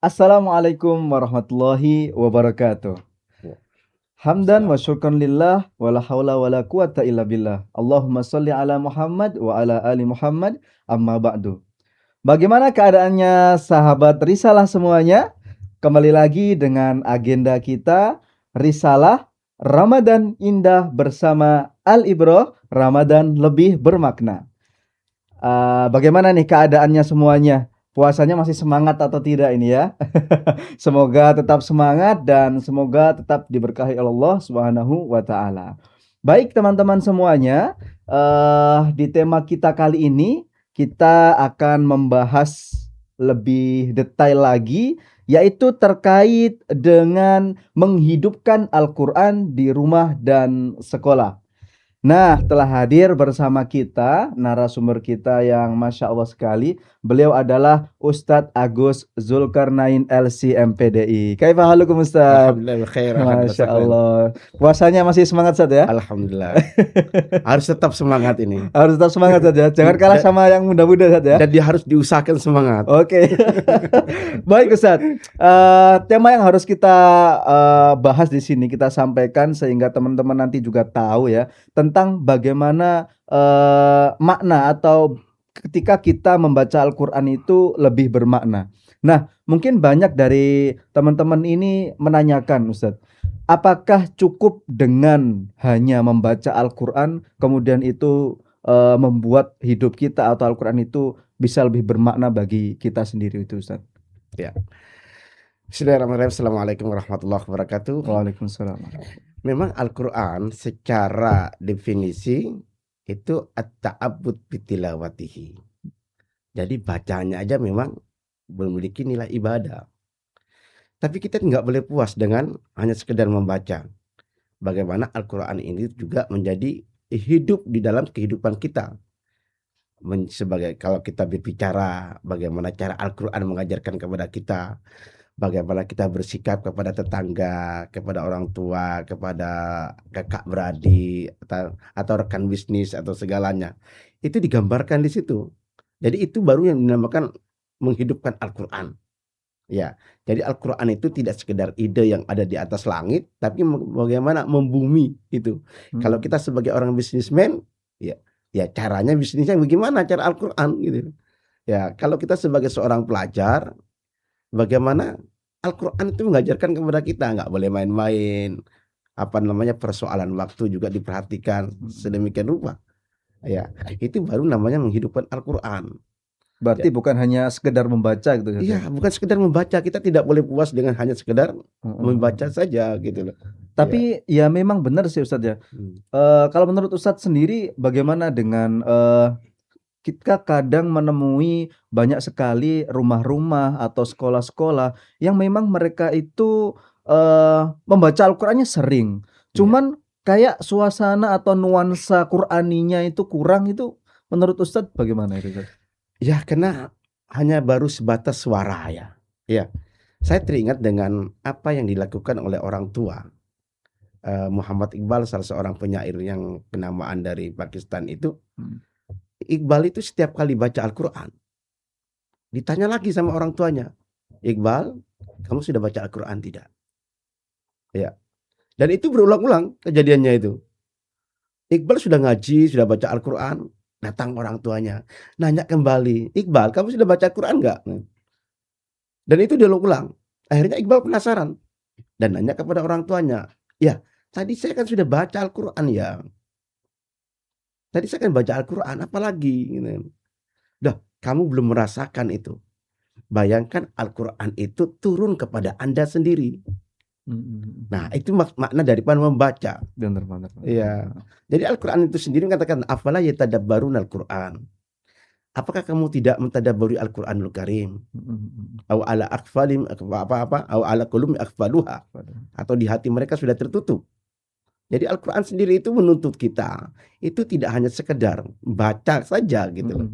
Assalamualaikum warahmatullahi wabarakatuh. Ya, Hamdan wa Islam. syukran lillah wa la haula wa la quwata illa billah. Allahumma shalli ala Muhammad wa ala ali Muhammad amma ba'du. Bagaimana keadaannya sahabat Risalah semuanya? Kembali lagi dengan agenda kita Risalah Ramadan Indah bersama Al-Ibroh, Ramadan lebih bermakna. Bagaimana nih keadaannya semuanya? Puasanya masih semangat atau tidak ini ya? Semoga tetap semangat dan semoga tetap diberkahi oleh Allah Subhanahu wa taala. Baik teman-teman semuanya, di tema kita kali ini kita akan membahas lebih detail lagi yaitu terkait dengan menghidupkan Al-Qur'an di rumah dan sekolah. Nah, telah hadir bersama kita narasumber kita yang Masya Allah sekali. Beliau adalah Ustadz Agus Zulkarnain LC MPDI. Kaifa halukum Ustadz? Alhamdulillah bikhair, Masya alhamdulillah. Allah. Puasanya masih semangat Ustadz ya? Alhamdulillah. Harus tetap semangat ini. Harus tetap semangat Ustadz ya. Jangan kalah sama yang muda-muda Ustadz ya. Dan dia harus diusahakan semangat. Oke. Baik Ustadz. Tema yang harus kita bahas di sini kita sampaikan sehingga teman-teman nanti juga tahu ya tentang bagaimana makna atau ketika kita membaca Al-Qur'an itu lebih bermakna. Nah, mungkin banyak dari teman-teman ini menanyakan Ustadz, apakah cukup dengan hanya membaca Al-Qur'an kemudian itu membuat hidup kita atau Al-Qur'an itu bisa lebih bermakna bagi kita sendiri itu Ustadz? Ya. Bismillahirrahmanirrahim. Assalamualaikum warahmatullahi wabarakatuh. Waalaikumsalam. Memang Al-Quran secara definisi itu at-ta'abbud bitilawatihi. Jadi bacanya aja memang memiliki nilai ibadah. Tapi kita nggak boleh puas dengan hanya sekedar membaca. Bagaimana Al-Quran ini juga menjadi hidup di dalam kehidupan kita. Sebagai kalau kita berbicara bagaimana cara Al-Quran mengajarkan kepada kita, bagaimana kita bersikap kepada tetangga, kepada orang tua, kepada kakak beradik atau rekan bisnis atau segalanya, itu digambarkan di situ. Jadi itu baru yang dinamakan menghidupkan Al-Quran. Ya, jadi Al-Quran itu tidak sekedar ide yang ada di atas langit, tapi bagaimana membumi itu. Kalau kita sebagai orang bisnismen, ya caranya bisnisnya bagaimana cara Al-Quran gitu. Ya, kalau kita sebagai seorang pelajar, bagaimana Al-Quran itu mengajarkan kepada kita nggak boleh main-main, persoalan waktu juga diperhatikan sedemikian rupa. Ya, itu baru namanya menghidupkan Al-Quran. Berarti bukan hanya sekedar membaca gitu ya? Iya, bukan sekedar membaca. Kita tidak boleh puas dengan hanya sekedar membaca saja gitu loh. Tapi ya memang benar sih Ustadz ya. Kalau menurut Ustadz sendiri bagaimana dengan kita kadang menemui banyak sekali rumah-rumah atau sekolah-sekolah yang memang mereka itu membaca Al-Qur'annya sering. Cuman kayak suasana atau nuansa Qur'aninya itu kurang, itu menurut Ustadz bagaimana itu Ustadz? Ya, karena hanya baru sebatas suara ya. Ya, saya teringat dengan apa yang dilakukan oleh orang tua. Muhammad Iqbal, salah seorang penyair yang kenamaan dari Pakistan itu. Iqbal itu setiap kali baca Al-Quran, ditanya lagi sama orang tuanya, Iqbal, kamu sudah baca Al-Quran tidak? Ya, dan itu berulang-ulang kejadiannya itu. Iqbal sudah ngaji, sudah baca Al-Quran, datang orang tuanya, nanya kembali, Iqbal, kamu sudah baca Al-Quran enggak? Dan itu diulang-ulang. Akhirnya Iqbal penasaran dan nanya kepada orang tuanya, ya, tadi saya kan sudah baca Al-Quran ya. Tadi saya kan baca Al-Quran, apalagi? Dah, kamu belum merasakan itu. Bayangkan Al-Quran itu turun kepada Anda sendiri. Nah, itu makna daripada membaca. Benar. Iya. Jadi Al-Quran itu sendiri mengatakan, afala yatadabbarun Al-Quran. Apakah kamu tidak mentadabburi Al-Quranul Karim? Au ala akfalim au ala qulubim akfaluha. Atau di hati mereka sudah tertutup. Jadi Al-Quran sendiri itu menuntut kita itu tidak hanya sekedar baca saja gitu loh.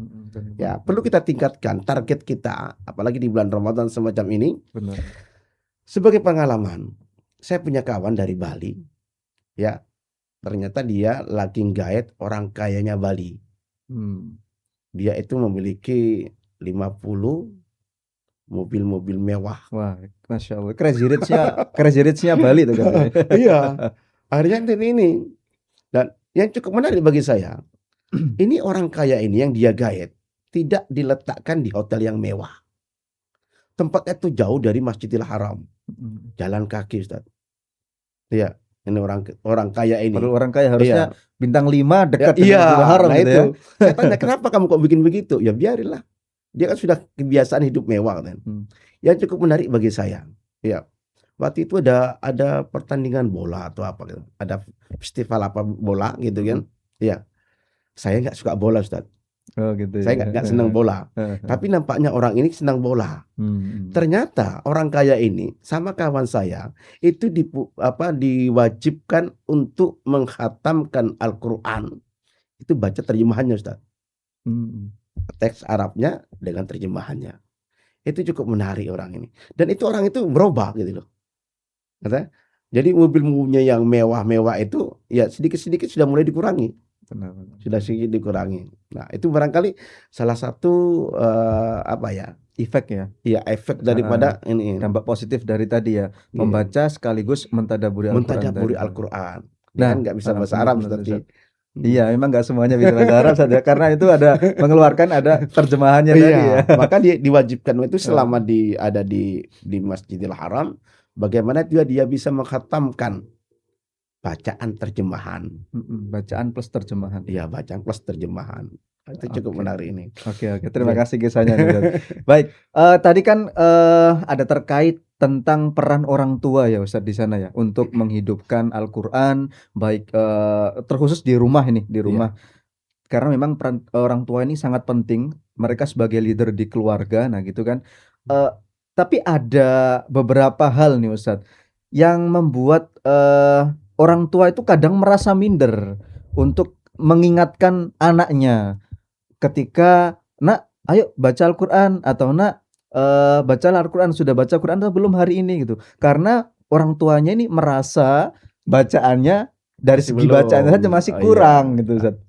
Ya, perlu kita tingkatkan target kita, apalagi di bulan Ramadan semacam ini. Benar. Sebagai pengalaman, saya punya kawan dari Bali. Ya, ternyata dia lagi guide orang kayanya Bali. Dia itu memiliki 50 mobil-mobil mewah. Wah, Masya Allah. Crazy Rich-nya Bali tuh kan. Iya, akhirnya ini. Dan yang cukup menarik bagi saya, ini orang kaya ini yang dia gaet tidak diletakkan di hotel yang mewah. Tempatnya tuh jauh dari Masjidil Haram, jalan kaki, Ustaz. Iya, ini orang kaya ini. Perlu orang kaya harusnya Iya. bintang 5 Ya, dekat dengan iya, Masjidil Haram nah gitu itu. ya. Saya tanya, kenapa kamu kok bikin begitu? Ya biarinlah. Dia kan sudah kebiasaan hidup mewah kan. Yang cukup menarik bagi saya, ya, waktu itu ada pertandingan bola atau apa gitu. Ada festival apa bola gitu kan. Ya, saya nggak suka bola, Ustaz. Oh gitu ya. Saya nggak senang bola. Tapi nampaknya orang ini senang bola. Ternyata orang kaya ini sama kawan saya itu diwajibkan untuk menghatamkan Al-Quran. Itu baca terjemahannya, Ustaz. Teks Arabnya dengan terjemahannya. Itu cukup menarik orang ini. Dan itu orang itu berubah gitu loh. Kata, jadi mobil-mobilnya yang mewah-mewah itu ya sedikit-sedikit sudah mulai dikurangi. Sudah sedikit dikurangi. Nah, itu barangkali salah satu efek ya. Iya, efek daripada ini. Dampak positif dari tadi ya, membaca sekaligus mentadaburi Al-Quran. Nah, kan nggak bisa bahasa Arab tadi. Iya, memang nggak semuanya bisa bahasa Arab saja karena itu ada terjemahannya tadi ya. Maka dia diwajibkan itu selama ada di Masjidil Haram, bagaimana dia bisa menghatamkan bacaan terjemahan. Bacaan plus terjemahan. Iya, bacaan plus terjemahan. Itu cukup menarik ini. Oke. Terima kasih kisahnya. Baik, tadi kan ada terkait tentang peran orang tua ya Ustadz di sana ya untuk menghidupkan Al-Quran, baik terkhusus di rumah ini, karena memang peran orang tua ini sangat penting. Mereka sebagai leader di keluarga, nah gitu kan. Tapi ada beberapa hal nih Ustadz yang membuat orang tua itu kadang merasa minder untuk mengingatkan anaknya ketika, nak ayo baca Al-Quran, atau nak baca Al-Quran, sudah baca Quran atau belum hari ini gitu. Karena orang tuanya ini merasa bacaannya dari segi bacaannya saja masih kurang gitu Ustaz.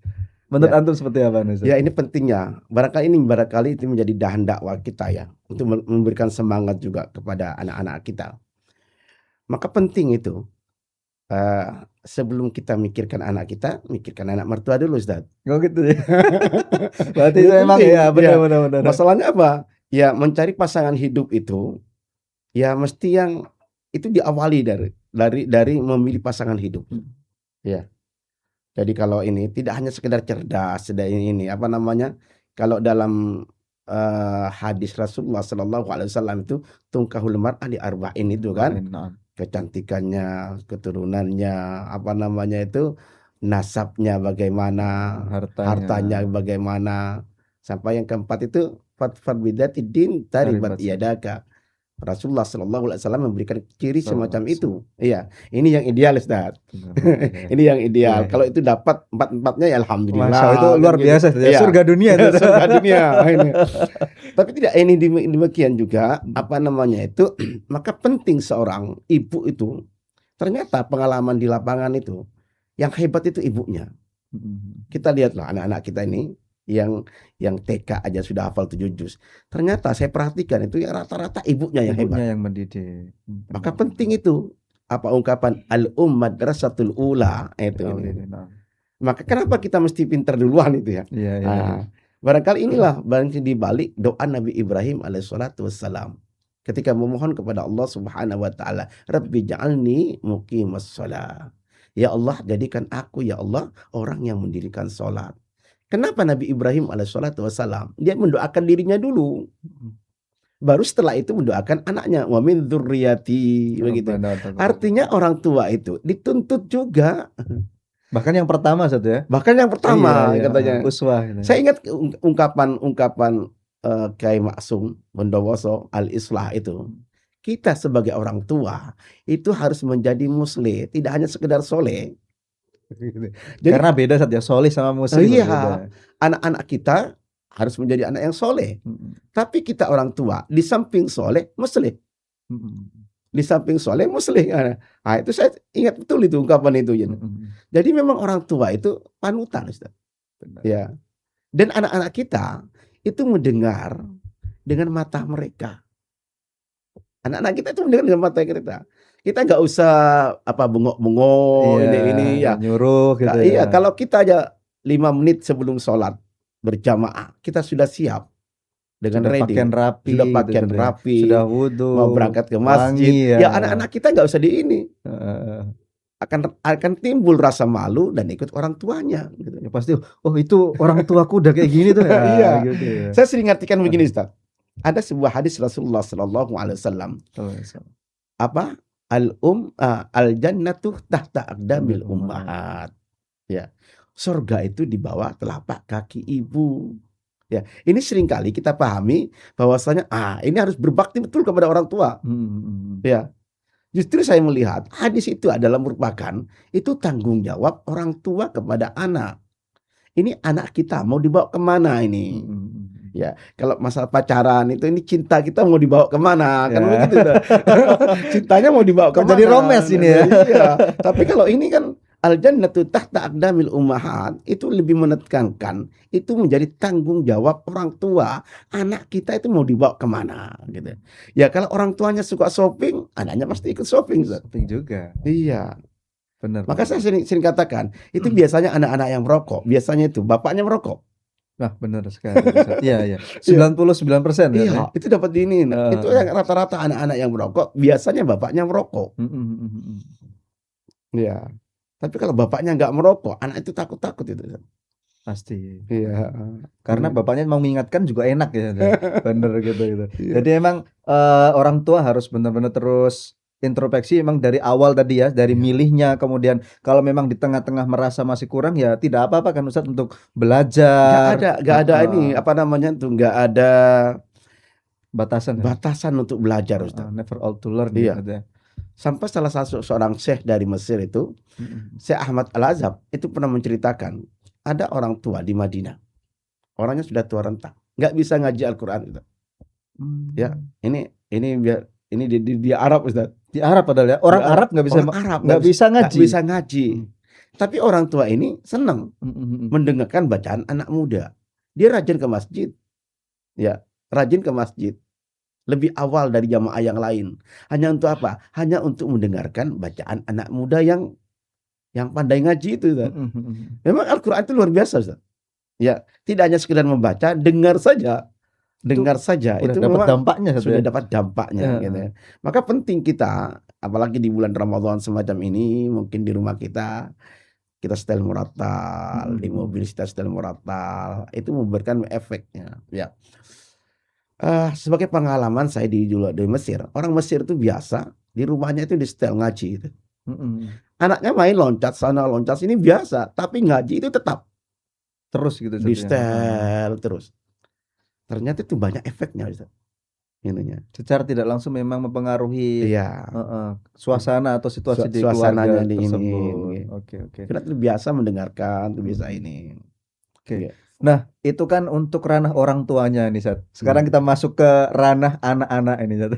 Menurut antum seperti apa Ustaz? Ya, ini pentingnya. Barangkali itu menjadi dahan dakwah kita ya, untuk memberikan semangat juga kepada anak-anak kita. Maka penting itu sebelum kita mikirkan anak kita, mikirkan anak mertua dulu, Ustaz. Oh gitu ya. Berarti memang ya benar. Masalahnya apa? Ya, mencari pasangan hidup itu ya mesti yang itu diawali dari memilih pasangan hidup. Ya. Jadi kalau ini tidak hanya sekedar cerdas, ini kalau dalam hadis Rasulullah SAW itu tungkahul mar'a li arba'in itu kan. Kecantikannya, keturunannya, nasabnya bagaimana, hartanya bagaimana, sampai yang keempat itu fatfar bidati din taribat yadaka. Rasulullah SAW memberikan ciri semacam itu. Iya, ini yang ideal, Ustaz. Ini yang ideal. Kalau itu dapat empat-empatnya ya alhamdulillah. Masya, itu luar biasa. Ya. Surga dunia. Surga dunia. Tapi tidak ini demikian juga maka penting seorang ibu itu, ternyata pengalaman di lapangan itu yang hebat itu ibunya. Kita lihatlah anak-anak kita ini yang TK aja sudah hafal 7 juz. Ternyata saya perhatikan itu yang rata-rata ibunya yang hebat. Yang mendidik. Maka penting itu ungkapan al-ummad rasatul ula itu. Maka kenapa kita mesti pintar duluan itu ya? Barangkali inilah di balik doa Nabi Ibrahim alaihissalatu wassalam ketika memohon kepada Allah Subhanahu wa taala, Rabbi ja'alni muqimas shalah. Ya Allah, jadikan aku ya Allah orang yang mendirikan salat. Kenapa Nabi Ibrahim alaihissalatu wassalam? Dia mendoakan dirinya dulu. Baru setelah itu mendoakan anaknya. Wa min dzurriyyati begitu. Artinya orang tua itu dituntut juga. Bahkan yang pertama Ustaz ya. Bahkan yang pertama katanya. Uswah. Saya ingat ungkapan Kiai Maksum Bondowoso Al-Islah itu. Kita sebagai orang tua itu harus menjadi muslim, tidak hanya sekedar soleh. Jadi, karena beda saja soleh sama muslim. Iya, anak-anak kita harus menjadi anak yang soleh. Tapi kita orang tua di samping soleh muslim. Di samping soleh muslim. Nah, itu saya ingat betul itu ungkapan itu. Jadi memang orang tua itu panutan, Ustaz. Ya. Dan anak-anak kita itu mendengar dengan mata mereka. Anak-anak kita itu mendengar dengan mata kita. Kita nggak usah bengok-bengok ini ya. nyuruh gitu Iya, ya. kalau kita aja 5 menit sebelum sholat berjamaah, kita sudah siap dengan Sudah ready, pakaian rapi sudah gitu, pakaian Ustaz ya. rapi, Sudah wudu, mau berangkat ke wangi masjid. Ya anak-anak kita nggak usah Heeh. akan timbul rasa malu dan ikut orang tuanya gitu. Ya pasti, oh itu orang tuaku udah kayak gini tuh ya. Iya. Gitu ya. Saya sering ngartikan begini, Ustaz. Ada sebuah hadis Rasulullah Shallallahu Alaihi Wasallam. Apa? Al jannatu tahta aqdamil ummahat. Ya. Surga itu di bawah telapak kaki ibu. Ya, ini seringkali kita pahami bahwasanya ini harus berbakti betul kepada orang tua. Ya. Justru saya melihat hadis itu adalah merupakan itu tanggung jawab orang tua kepada anak. Ini anak kita mau dibawa kemana ini? Ya, kalau masalah pacaran itu ini cinta kita mau dibawa kemana? Kan begitu. Cintanya mau dibawa kemana? Jadi romes ini ya. Iya. Tapi kalau ini kan al jannatu tahta aqdamil ummahat, itu lebih menekankan itu menjadi tanggung jawab orang tua. Anak kita itu mau dibawa kemana gitu. Ya kalau orang tuanya suka shopping, anaknya pasti ikut shopping. Shopping juga. Iya. Benar. Maka saya sering katakan, itu biasanya anak-anak yang merokok, biasanya itu bapaknya merokok. Nah, benar sekali. Iya. 99% Iya, itu dapat diinin. Itu yang rata-rata anak-anak yang merokok, biasanya bapaknya merokok. Iya. Tapi kalau bapaknya nggak merokok, anak itu takut-takut itu. Pasti. Iya. Karena bapaknya mau mengingatkan juga enak ya. Bener gitu. Iya. Jadi emang orang tua harus benar-benar terus introspeksi emang dari awal tadi ya, dari milihnya, kemudian kalau memang di tengah-tengah merasa masih kurang ya tidak apa-apa kan Ustadz untuk belajar. Nggak ada ini nggak ada batasan untuk belajar, Ustaz. Never old to learn. Iya. Gitu ya. Sampai salah satu seorang syekh dari Mesir itu, Syekh Ahmad Al-Azhab itu pernah menceritakan ada orang tua di Madinah, orangnya sudah tua renta, nggak bisa ngaji Al-Quran, Ustaz. Ya, ini di Arab, Ustaz. Di Arab padahal ya. Orang Arab nggak bisa ngaji. Tapi orang tua ini senang mendengarkan bacaan anak muda. Dia rajin ke masjid. Ya, rajin ke masjid. Lebih awal dari jamaah yang lain. Hanya untuk apa? Hanya untuk mendengarkan bacaan anak muda yang pandai ngaji itu, Ustaz. Memang Al-Quran itu luar biasa, Ustaz. Ya, tidak hanya sekedar membaca, dengar saja itu dapat dampaknya sudah dapat dampaknya gitu ya. Maka penting kita, apalagi di bulan Ramadan semacam ini, mungkin di rumah kita setel murattal, di mobil kita setel murattal, itu memberikan efeknya ya. Sebagai pengalaman saya di Mesir, orang Mesir itu biasa di rumahnya itu di setel ngaji itu. Anaknya main loncat sana loncat sini biasa, tapi ngaji itu tetap terus gitu di setel terus. Ternyata itu banyak efeknya, Ustaz. Secara tidak langsung memang mempengaruhi suasana atau situasi di keluarga tersebut. Oke. Kita terbiasa mendengarkan, terbiasa ini. Oke. Nah, itu kan untuk ranah orang tuanya nih, Sat. Sekarang kita masuk ke ranah anak-anak ini, Sat.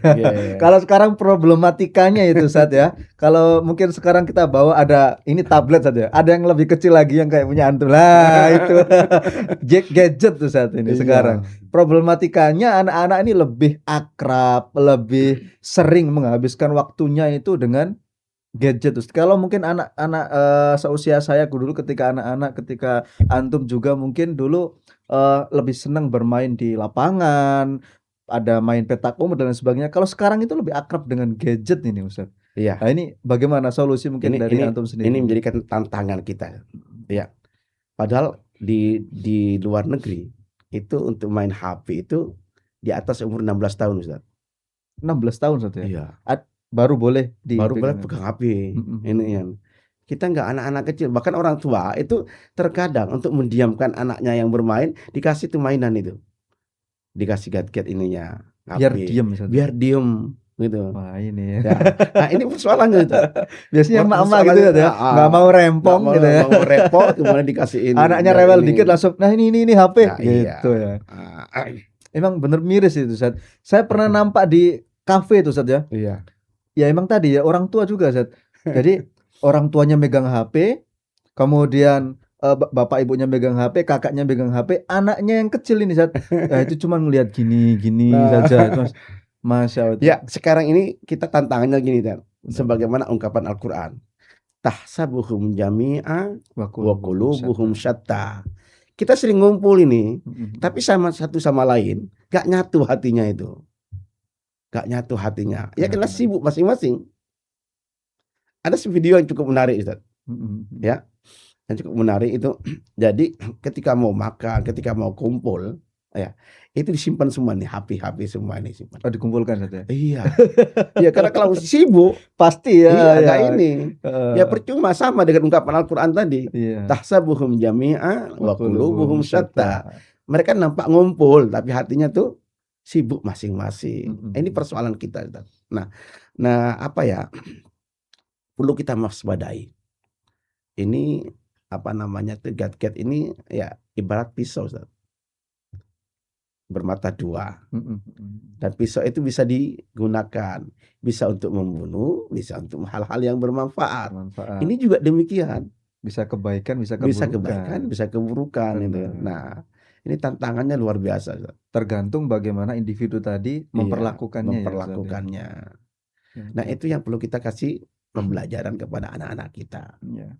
Kalau sekarang problematikanya itu, Sat ya. Kalau mungkin sekarang kita bawa ada ini tablet saja. Ada yang lebih kecil lagi yang kayak punya antum. Lah, itu gadget tuh Sat ini sekarang. Problematikanya anak-anak ini lebih akrab, lebih sering menghabiskan waktunya itu dengan gadget. Kalau mungkin anak-anak seusia saya dulu ketika antum juga mungkin dulu lebih senang bermain di lapangan, ada main petak umpet dan lain sebagainya. Kalau sekarang itu lebih akrab dengan gadget ini, Ustaz. Iya. Nah, ini bagaimana solusi mungkin dari antum sendiri? Ini menjadikan tantangan kita. Ya. Padahal di luar negeri itu untuk main HP itu di atas umur 16 tahun, Ustaz. 16 tahun, Ustaz ya? Iya. Baru boleh pegang HP. Ini yang kita nggak anak-anak kecil, bahkan orang tua itu terkadang untuk mendiamkan anaknya yang bermain dikasih tuh mainan itu, dikasih gadget ininya HP, biar diem gitu. Wah ini ya. Nah ini persoalannya itu. Biasanya emak-emak gitu ya, nggak mau rempong gitu ya. Nggak mau repot, kemudian dikasihin. Anaknya rewel dikit langsung, nah ini HP gitu ya. Emang bener miris itu, Ustaz. Saya pernah nampak di kafe itu, Ustaz ya. Iya. Ya emang tadi ya orang tua juga, Ustaz. Jadi orang tuanya megang HP, kemudian bapak ibunya megang HP, kakaknya megang HP, anaknya yang kecil ini, Ustaz. Itu cuma ngelihat gini saja. Terus Masya Allah. Ya, sekarang ini kita tantangannya gini, Dan. Benar. Sebagaimana ungkapan Al-Quran. Tahsabuhum jami'a Wa wa qulubuhum syatta. syatta. Kita sering ngumpul ini, Mm-mm. tapi sama satu sama lain gak nyatu hatinya itu. Gak nyatu hatinya. Ya karena Benar. sibuk masing-masing. Ada video yang cukup menarik, Ustaz. Mm-mm. Ya, yang cukup menarik itu. Jadi ketika mau makan, ketika mau kumpul, ya itu disimpan semua nih, HP semua ini simpan. Oh, dikumpulkan saja. Iya, ya karena kalau sibuk, Pasti ya. iya Ya. gak ini. Ya percuma, sama dengan ungkapan Al-Quran tadi. Iya. Tahsabuhum jami'a wa qulubuhum syatta. syatta. Mereka nampak ngumpul, tapi hatinya tuh sibuk masing-masing. Mm-mm. Ini persoalan kita, Ustaz. Nah apa ya? Perlu kita waspadai. Ini apa namanya tuh, gadget ini ya ibarat pisau, Ustaz. Bermata dua. Mm-mm. Dan pisau itu bisa digunakan, bisa untuk membunuh, bisa untuk hal-hal yang bermanfaat. Manfaat. Ini juga demikian. Bisa kebaikan, bisa Bisa keburukan. kebaikan, bisa keburukan itu. Benar. Nah, ini tantangannya luar biasa, Ustaz. Tergantung bagaimana individu tadi Iya, memperlakukannya. memperlakukannya. Ya, Nah, itu yang perlu kita kasih pembelajaran kepada anak-anak kita. ya.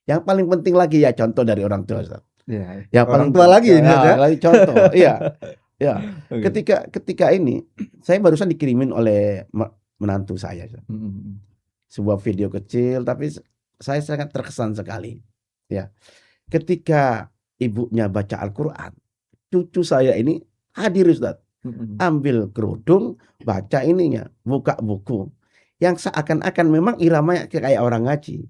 Yang paling penting lagi ya contoh dari orang tua, Ustaz. Ya. Yang Orang paling tua lagi ini, ya, ya. lagi contoh. Iya. Ya. Oke. Ketika ini saya barusan dikirimin oleh menantu saya, Ustaz. Mm-mm. Sebuah video kecil, tapi saya sangat terkesan sekali. Ya. Ketika ibunya baca Al-Quran, cucu saya ini hadir, Ustaz. Mm-mm. Ambil kerudung, baca ininya, buka buku. Yang seakan-akan memang iramanya kayak orang ngaji.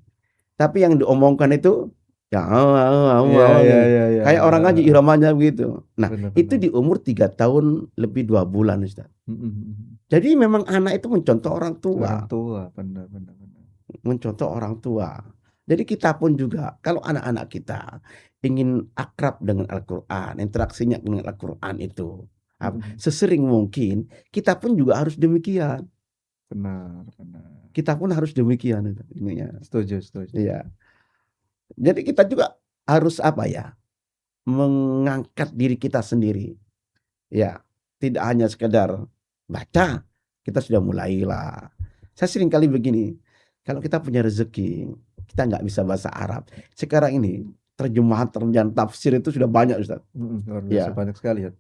Tapi yang diomongkan itu ya Iya. kayak orang ngaji iramanya begitu. Nah, Benar. itu di umur 3 tahun lebih 2 bulan, Ustaz. Mm-mm. Jadi memang anak itu mencontoh orang tua. Orang tua, benar. Mencontoh orang tua. Jadi kita pun juga, kalau anak-anak kita ingin akrab dengan Al-Quran, interaksinya dengan Al-Quran itu Mm-mm. sesering mungkin, kita pun juga harus demikian. Benar. Kita pun harus demikian. Ininya. Setuju. Iya. Jadi kita juga harus apa ya? Mengangkat diri kita sendiri. Ya, tidak hanya sekedar baca, kita sudah mulailah. Saya sering kali begini, kalau kita punya rezeki, kita nggak bisa bahasa Arab. Sekarang ini terjemahan tafsir itu sudah banyak, Ustaz. Luar biasa, banyak sekali ya.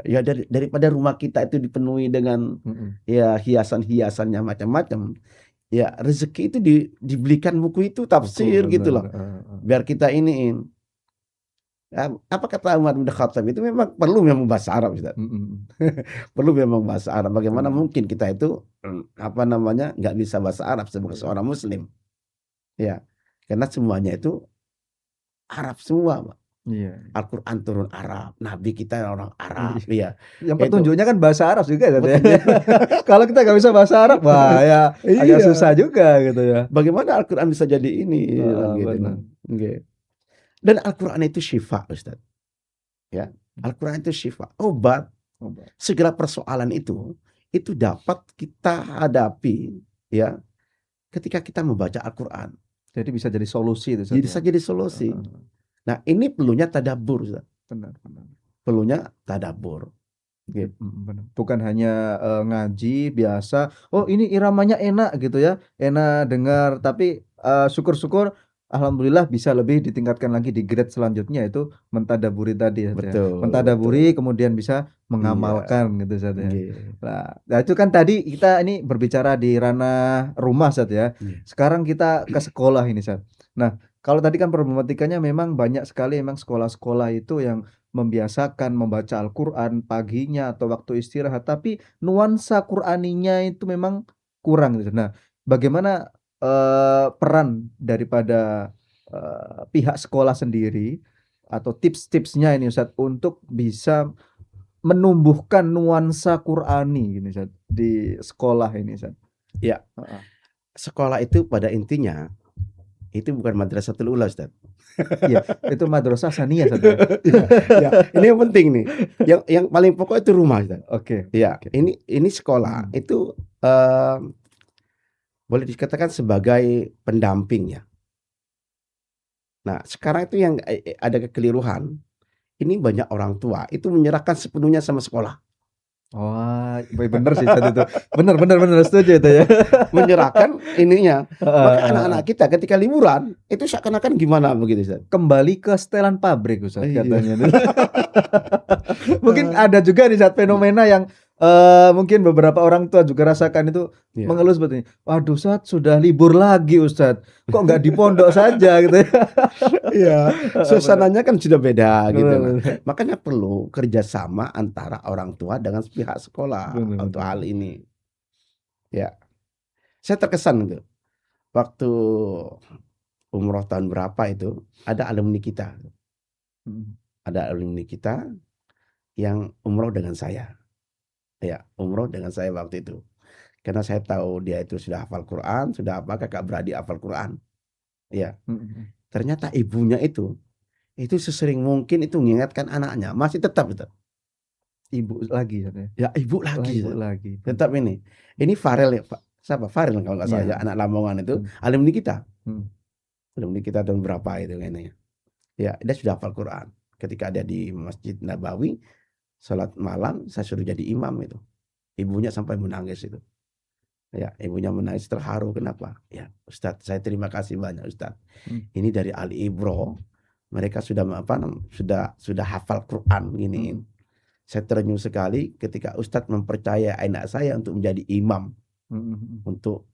Ya daripada rumah kita itu dipenuhi dengan ya hiasan-hiasannya macam-macam. Ya rezeki itu dibelikan buku itu tafsir gitu loh. Biar kita iniin. Apa kata Umar bin Khattab itu memang perlu memang bahasa Arab, Ustaz. Perlu memang bahasa Arab. Bagaimana mungkin kita itu apa namanya nggak bisa bahasa Arab sebagai seorang Muslim? Ya, karena semuanya itu Arab semua, Pak. Iya. Al-Quran turun Arab, Nabi kita orang Arab, ya. Yang petunjuknya kan bahasa Arab juga ya. Kalau kita nggak bisa bahasa Arab, wah ya agak susah juga gitu ya. Bagaimana Al-Quran bisa jadi ini? Gitu. Okay. Dan Al-Quran itu syifa, Ustaz. Ya, Al-Quran itu syifa, obat. Segala persoalan itu dapat kita hadapi, ya, ketika kita membaca Al-Quran. Jadi bisa jadi solusi itu. Bisa jadi solusi. Nah, ini perlunya tadabbur, Ustaz. Benar. Perlunya tadabbur. Gitu. Bukan hanya ngaji biasa. Oh, ini iramanya enak gitu ya, enak dengar. Tapi syukur-syukur, alhamdulillah bisa lebih ditingkatkan lagi di grade selanjutnya, itu mentadaburi tadi. Betul. Mentadaburi kemudian bisa mengamalkan gitu saja. Nah, itu kan tadi kita ini berbicara di ranah rumah Sat ya. Sekarang kita ke sekolah ini Sat. Nah, kalau tadi kan problematikanya memang banyak sekali memang sekolah-sekolah itu yang membiasakan membaca Al-Quran paginya atau waktu istirahat, tapi nuansa Qur'aninya itu memang kurang gitu. Nah, bagaimana peran daripada pihak sekolah sendiri atau tips-tipsnya ini Ustaz untuk bisa menumbuhkan nuansa Qur'ani gini Ustaz di sekolah ini Ustaz? Ya. Sekolah itu pada intinya itu bukan madrasatul ula, Ustaz. Iya, itu madrasah saniyah Ustaz. Ya, ini yang penting nih. Yang paling pokok itu rumah, Ustaz. Oke. Ya, ini sekolah itu boleh dikatakan sebagai pendamping ya. Nah, sekarang itu yang ada kekeliruan. Ini banyak orang tua itu menyerahkan sepenuhnya sama sekolah. Wah, bener sih Ustaz itu. Bener, setuju itu ya. Menyerahkan ininya. Heeh, Maka heeh, anak-anak heeh. kita ketika liburan itu seakan-akan gimana begitu, Ustaz. Kembali ke setelan pabrik Ustaz Iya. katanya. Mungkin ada juga nih Ustaz fenomena yang, mungkin beberapa orang tua juga rasakan itu Iya. mengeluh seperti ini, "Waduh Ustaz sudah libur lagi Ustaz, kok nggak di pondok saja?" Gitu ya. Iya, Heeh, bener. suasananya kan sudah beda gitu. Bener Nah, bener. makanya perlu kerjasama antara orang tua dengan pihak sekolah Bener untuk bener hal bener. ini. Ya, saya terkesan itu waktu umroh tahun berapa itu ada alumni kita, Mhm, yang umroh dengan saya. Ya, umroh dengan saya waktu itu. Karena saya tahu dia itu sudah hafal Quran, sudah apa kakak beradik hafal Quran. Ya, mhm mhm. ternyata ibunya itu sesering mungkin itu mengingatkan anaknya, masih tetap itu. Ibu lagi katanya. Ya ibu Oh lagi, ibu Ustaz. lagi. Tetap ini. Ini Farel ya, Pak. Siapa? Farel kalau nggak salah ya, Iya. anak Lamongan itu Mhm alumni kita. mhm. Alumni kita tahun berapa itu kayaknya. Ya, dia sudah hafal Quran. Ketika ada di Masjid Nabawi, salat malam saya suruh jadi imam itu. Ibunya sampai menangis itu. Ya, ibunya menangis terharu. Kenapa? Ya, Ustadz, saya terima kasih banyak Ustadz. Mhm Ini dari Ali Ibro, mereka sudah sudah hafal Quran gini. mhm Saya terenyuh sekali ketika Ustadz mempercayai anak saya untuk menjadi imam mhm mhm. untuk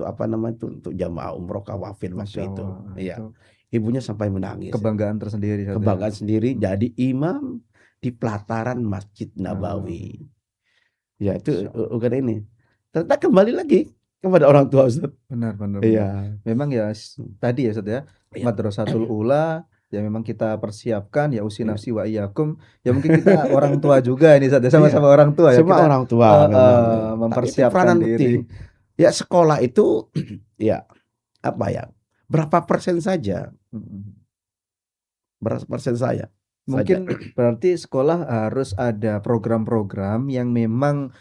apa namanya itu untuk jamaah umroh kawafil Masya waktu itu. Allah, Iya, itu ibunya sampai menangis. kebanggaan tersendiri Ustaz ya. Kebanggaan sendiri Mhm, jadi imam di pelataran Masjid Nabawi. Nabawi. Ya itu Masya Allah. bukan ini. Ternyata kembali lagi kepada orang tua Ustaz. Benar benar benar. Iya. Memang ya Hmm, tadi ya Ustaz ya, iya. Madrasatul Ula ya memang kita persiapkan ya usi Iya. nafsi wa iyyakum. Ya mungkin kita orang tua juga ini Ustaz ya, Iya. sama-sama orang tua ya. Semua Kita orang tua memang. Tapi itu mempersiapkan peranan diri. penting. Ya sekolah itu ya apa ya? Berapa persen saja? Mhm. Berapa persen saja? Mungkin berarti sekolah harus ada program-program yang memang,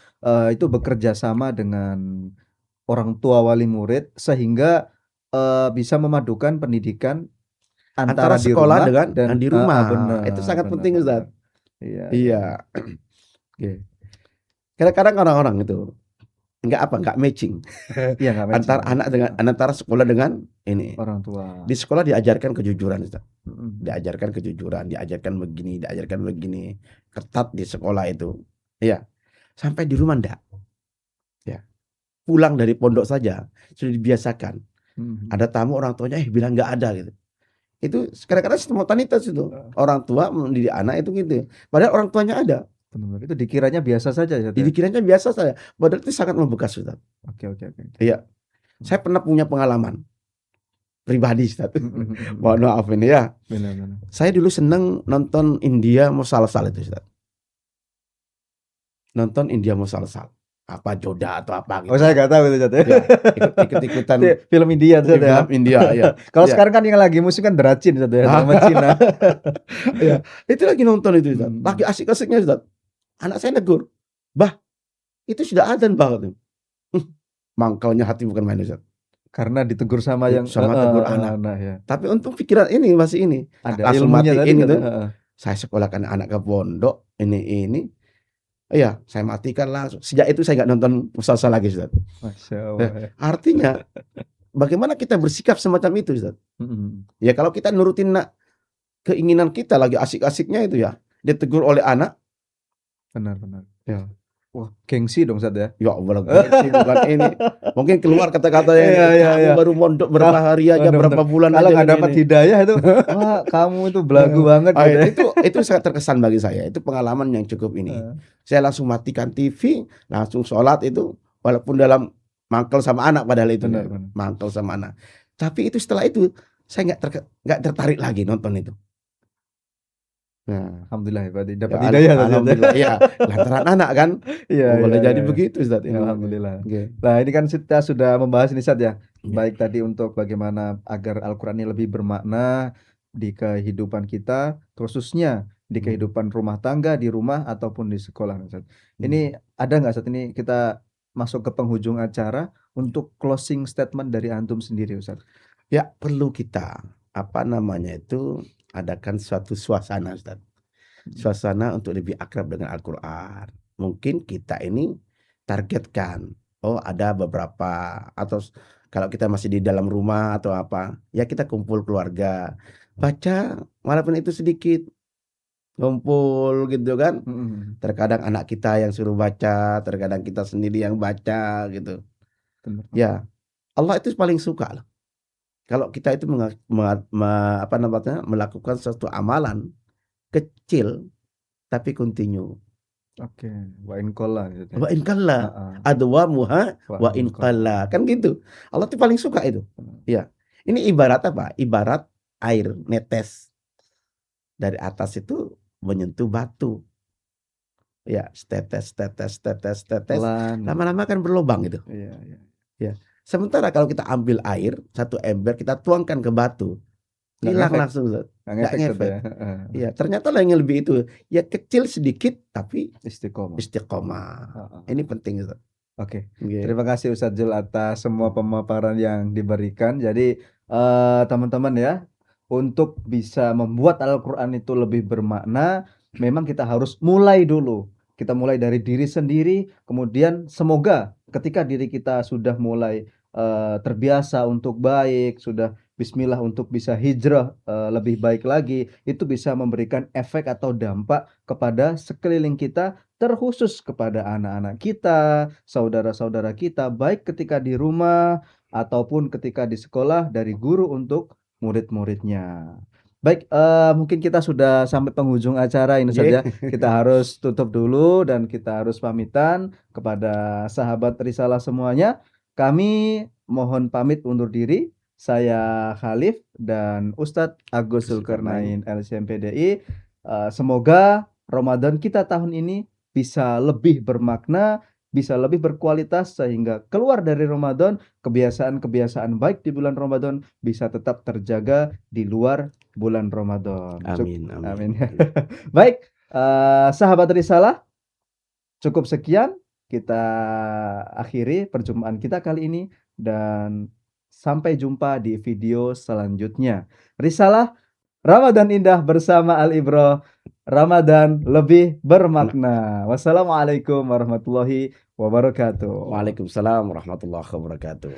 itu bekerja sama dengan orang tua wali murid sehingga, bisa memadukan pendidikan Antara antara di sekolah rumah dengan dan di heeh, rumah. Itu bener sangat bener penting bener. Ustaz. Iya iya iya. Iya. Oke. Kadang-kadang orang-orang itu nggak matching Iya nggak matching ya, heeh, antara sekolah dengan ini. orang tua. Di sekolah diajarkan kejujuran Ustaz. Mhm mhm. Diajarkan kejujuran, diajarkan begini. Ketat di sekolah itu. Iya. Sampai di rumah enggak. Ya. Pulang dari pondok saja sudah dibiasakan. Mhm mhm. Ada tamu orang tuanya bilang nggak ada gitu. Itu kadang-kadang spontanitas itu. Heeh, Orang tua mendidik anak itu gitu. Padahal orang tuanya ada. bener bener. Itu dikiranya biasa saja ya, Ustaz, Jadi ya? kiranya biasa saya. Padahal itu sangat membekas Ustaz. Oke oke oke oke. Iya. Mhm. Saya pernah punya pengalaman pribadi Ustaz. Mhm mhm mhm. Mohon maaf ini ya. Bener bener. Saya dulu seneng nonton India Musalsal itu Ustaz. Nonton India Musalsal. Apa Joda atau apa Oh gitu. saya nggak tahu itu, Ustaz, ya. Ya, ikut-ikutan Itu film India, Ustaz, ya? film India ya. Kalau Ya. sekarang kan yang lagi musim kan Dracin, Ustaz, ya, drama Cina. Ya, itu lagi nonton itu Ustaz. Mhm. Lagi asik-asiknya Ustaz. Anak saya negur, "Bah, itu sudah adzan Bah." Katanya. Mangkalnya hati bukan main Ustaz. Karena ditegur sama yang Sama heeh tegur heeh, anak. nah ya. Tapi untuk pikiran ini masih ini. Ada Langsung ilmunya tadi matiin kan, itu. heeh. Saya sekolahkan anak ke pondok, ini. Iya, saya matikan langsung. Sejak itu saya nggak nonton musalsal lagi Ustaz. Masya Allah ya. Artinya bagaimana kita bersikap semacam itu Ustaz? Mhm. Ya kalau kita nurutin keinginan kita lagi asik-asiknya itu ya, ditegur oleh anak, Benar benar. ya Wah, gengsi dong, Ustaz, ya? ya Allah gengsi bukan ini. Mungkin keluar kata-kata yang Iya iya kamu iya. baru mondok berapa hari aja, Bener berapa bener. bulan Kalau aja nggak dapat ini. hidayah itu, wah kamu itu belagu banget Ah, gitu ya. itu sangat terkesan bagi saya. Itu pengalaman yang cukup ini. Heeh. Saya langsung matikan TV, langsung sholat itu, walaupun dalam mangkel sama anak padahal itu Benar ya, benar. mangkel sama anak. Tapi itu setelah itu saya nggak tertarik lagi nonton itu. Nah, Alhamdulillah ya berarti ya, dapat hidayah, Ustaz, ya. alhamdulillah ya, lantaran anak kan. Iya iya Boleh iya. jadi iya. begitu Ustaz Ya, ini. alhamdulillah. Oke. Nah, ini kan kita sudah membahas ini, Ustaz, ya. Ya. Baik tadi untuk bagaimana agar Al-Qur'an ini lebih bermakna di kehidupan kita, khususnya di Hmm. kehidupan rumah tangga, di rumah ataupun di sekolah, Ustaz. Hmm. Ini ada nggak Ustaz ini kita masuk ke penghujung acara untuk closing statement dari antum sendiri, Ustaz? Ya, perlu kita adakan suatu suasana Ustaz. Mhm. Suasana untuk lebih akrab dengan Al-Qur'an. mungkin kita ini targetkan, oh ada beberapa atau kalau kita masih di dalam rumah atau apa, ya kita kumpul keluarga, baca walaupun itu sedikit, ngumpul gitu kan. Mhm. Terkadang anak kita yang suruh baca, terkadang kita sendiri yang baca gitu. Bener. Ya, Allah itu paling suka loh. Kalau kita itu apa namanya, melakukan suatu amalan kecil tapi continue. Oke, wa in qalla gitu ya. Wa in qalla Heeh. adwamuha Wa wa in in qalla, kan gitu. Allah tuh paling suka itu. Bener. Ya. Ini ibarat apa? Ibarat air netes dari atas itu menyentuh batu. Ya, tetes tetes tetes tetes, Pelan. lama-lama kan berlubang gitu. Iya, iya. Ya. Sementara kalau kita ambil air, satu ember kita tuangkan ke batu, Nggak hilang ngefek. langsung, Ustaz. Nggak Nggak ngefek Ustaz ngefek. ya. Heeh. Iya, ternyata lah yang lebih itu, ya kecil sedikit tapi Istiqomah. istiqomah. Heeh. Ini penting, Ustaz. Oke. Nggih. Terima kasih Ustadz Jul atas semua pemaparan yang diberikan. Jadi teman-teman ya, untuk bisa membuat Al-Quran itu lebih bermakna, memang kita harus mulai dulu. Kita mulai dari diri sendiri, kemudian semoga ketika diri kita sudah mulai terbiasa untuk baik, sudah Bismillah untuk bisa hijrah lebih baik lagi, itu bisa memberikan efek atau dampak kepada sekeliling kita, terkhusus kepada anak-anak kita, saudara-saudara kita, baik ketika di rumah ataupun ketika di sekolah dari guru untuk murid-muridnya. Baik, mungkin kita sudah sampai penghujung acara ini Nggih. saja. Kita harus tutup dulu dan kita harus pamitan kepada sahabat Risalah semuanya. Kami mohon pamit undur diri. Saya Khalif dan Ustadz Agus Zulkarnain LCMPDI. Semoga Ramadan kita tahun ini bisa lebih bermakna, bisa lebih berkualitas sehingga keluar dari Ramadan, kebiasaan-kebiasaan baik di bulan Ramadan bisa tetap terjaga di luar bulan Ramadan. Amin, Amin. amin. Baik, sahabat Risalah, cukup sekian kita akhiri perjumpaan kita kali ini dan sampai jumpa di video selanjutnya. Risalah Ramadan indah bersama Al Ibro. Ramadan lebih bermakna. Wassalamualaikum warahmatullahi wabarakatuh. Waalaikumsalam warahmatullahi wabarakatuh.